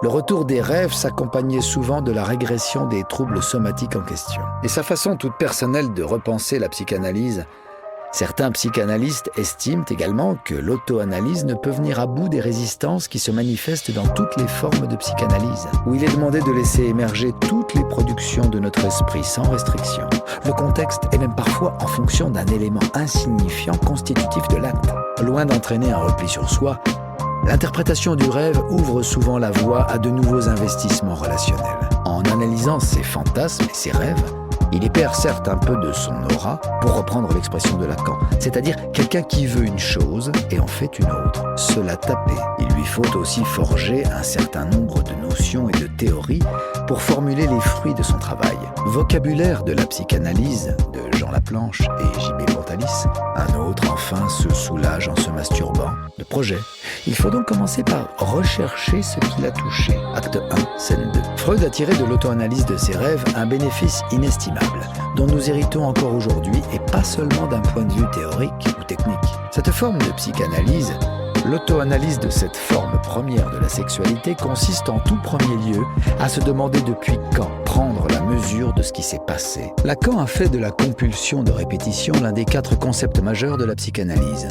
Le retour des rêves s'accompagnait souvent de la régression des troubles somatiques en question. Et sa façon toute personnelle de repenser la psychanalyse. Certains psychanalystes estiment également que l'auto-analyse ne peut venir à bout des résistances qui se manifestent dans toutes les formes de psychanalyse, où il est demandé de laisser émerger toutes les productions de notre esprit sans restriction. Le contexte est même parfois en fonction d'un élément insignifiant constitutif de l'acte. Loin d'entraîner un repli sur soi, l'interprétation du rêve ouvre souvent la voie à de nouveaux investissements relationnels. En analysant ses fantasmes et ses rêves, il y perd certes un peu de son aura, pour reprendre l'expression de Lacan, c'est-à-dire quelqu'un qui veut une chose et en fait une autre. Se la taper. Il lui faut aussi forger un certain nombre de notions et de théories pour formuler les fruits de son travail. Vocabulaire de la psychanalyse de Jean Laplanche et J.B. Pontalis. Un autre, enfin, se soulage en se masturbant. De projet. Il faut donc commencer par rechercher ce qui l'a touché. Acte 1, scène 2. Freud a tiré de l'auto-analyse de ses rêves un bénéfice inestimable, dont nous héritons encore aujourd'hui, et pas seulement d'un point de vue théorique ou technique. Cette forme de psychanalyse, l'auto-analyse de cette forme première de la sexualité, consiste en tout premier lieu à se demander depuis quand prendre la mesure de ce qui s'est passé. Lacan a fait de la compulsion de répétition l'un des 4 concepts majeurs de la psychanalyse.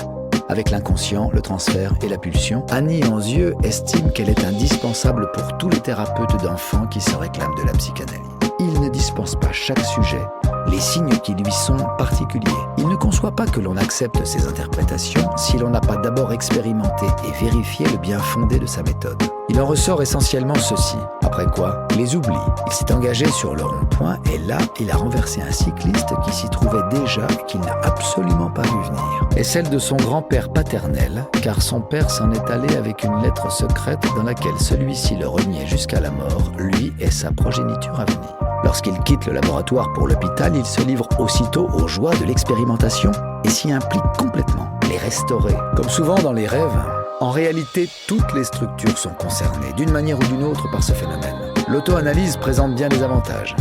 Avec l'inconscient, le transfert et la pulsion, Annie Anzieux estime qu'elle est indispensable pour tous les thérapeutes d'enfants qui se réclament de la psychanalyse. Il ne dispense pas chaque sujet les signes qui lui sont particuliers. Il ne conçoit pas que l'on accepte ses interprétations si l'on n'a pas d'abord expérimenté et vérifié le bien fondé de sa méthode. Il en ressort essentiellement ceci. Après quoi, il les oublie. Il s'est engagé sur le rond-point et là, il a renversé un cycliste qui s'y trouvait déjà et qu'il n'a absolument pas vu venir. Et celle de son grand-père paternel, car son père s'en est allé avec une lettre secrète dans laquelle celui-ci le reniait jusqu'à la mort, lui et sa progéniture à venir. Lorsqu'il quitte le laboratoire pour l'hôpital, il se livre aussitôt aux joies de l'expérimentation et s'y implique complètement. Les restaurer. Comme souvent dans les rêves, en réalité, toutes les structures sont concernées, d'une manière ou d'une autre, par ce phénomène. L'auto-analyse présente bien des avantages.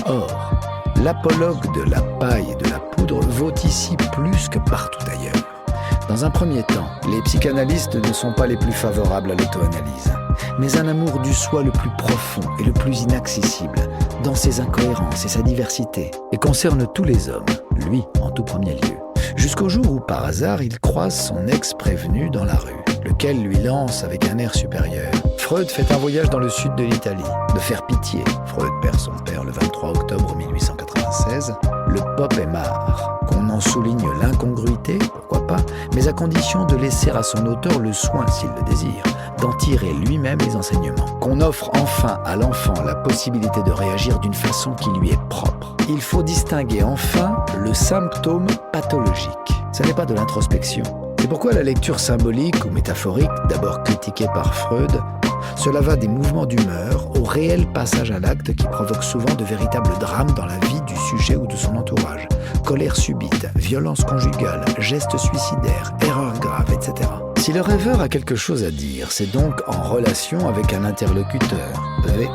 Or, l'apologue de la paille et de la poudre vaut ici plus que partout ailleurs. Dans un premier temps, les psychanalystes ne sont pas les plus favorables à l'auto-analyse, mais un amour du soi le plus profond et le plus inaccessible, dans ses incohérences et sa diversité, et concerne tous les hommes, lui en tout premier lieu. Jusqu'au jour où, par hasard, il croise son ex-prévenu dans la rue, lequel lui lance avec un air supérieur. Freud fait un voyage dans le sud de l'Italie. De faire pitié, Freud perd son père le 23 octobre 1896. Le pop est marre. Qu'on en souligne l'incongruité, pourquoi pas, mais à condition de laisser à son auteur le soin, s'il le désire, d'en tirer lui-même les enseignements. Qu'on offre enfin à l'enfant la possibilité de réagir d'une façon qui lui est propre. Il faut distinguer enfin le symptôme pathologique. Ce n'est pas de l'introspection. C'est pourquoi la lecture symbolique ou métaphorique, d'abord critiquée par Freud, cela va des mouvements d'humeur au réel passage à l'acte qui provoque souvent de véritables drames dans la vie du sujet ou de son entourage. Colère subite, violence conjugale, gestes suicidaires, erreurs graves, etc. Si le rêveur a quelque chose à dire, c'est donc en relation avec un interlocuteur, VER.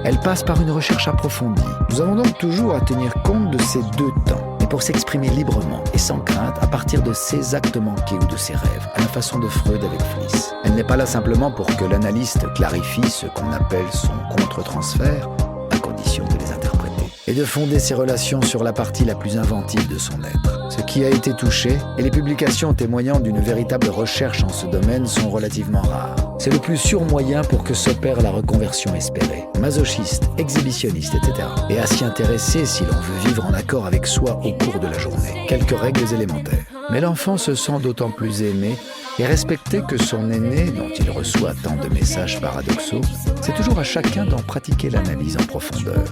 Elle passe par une recherche approfondie. Nous avons donc toujours à tenir compte de ces deux temps, et pour s'exprimer librement et sans crainte à partir de ses actes manqués ou de ses rêves, à la façon de Freud avec Fliss. Elle n'est pas là simplement pour que l'analyste clarifie ce qu'on appelle son contre-transfert, à condition de les interpréter, et de fonder ses relations sur la partie la plus inventive de son être. Ce qui a été touché, et les publications témoignant d'une véritable recherche en ce domaine sont relativement rares. C'est le plus sûr moyen pour que s'opère la reconversion espérée. Masochiste, exhibitionniste, etc. Et à s'y intéresser si l'on veut vivre en accord avec soi au cours de la journée. Quelques règles élémentaires. Mais l'enfant se sent d'autant plus aimé et respecté que son aîné, dont il reçoit tant de messages paradoxaux, c'est toujours à chacun d'en pratiquer l'analyse en profondeur,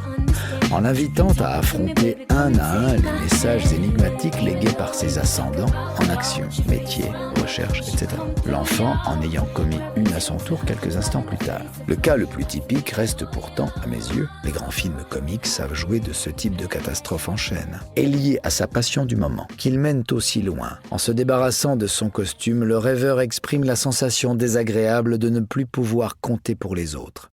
en l'invitant à affronter un à un les messages énigmatiques légués par ses ascendants en action, métier, recherche, etc. L'enfant en ayant commis une à son tour quelques instants plus tard. Le cas le plus typique reste pourtant, à mes yeux, les grands films comiques savent jouer de ce type de catastrophe en chaîne, est lié à sa passion du moment, qu'il mène aussi loin. En se débarrassant de son costume, le rêveur exprime la sensation désagréable de ne plus pouvoir compter pour les autres.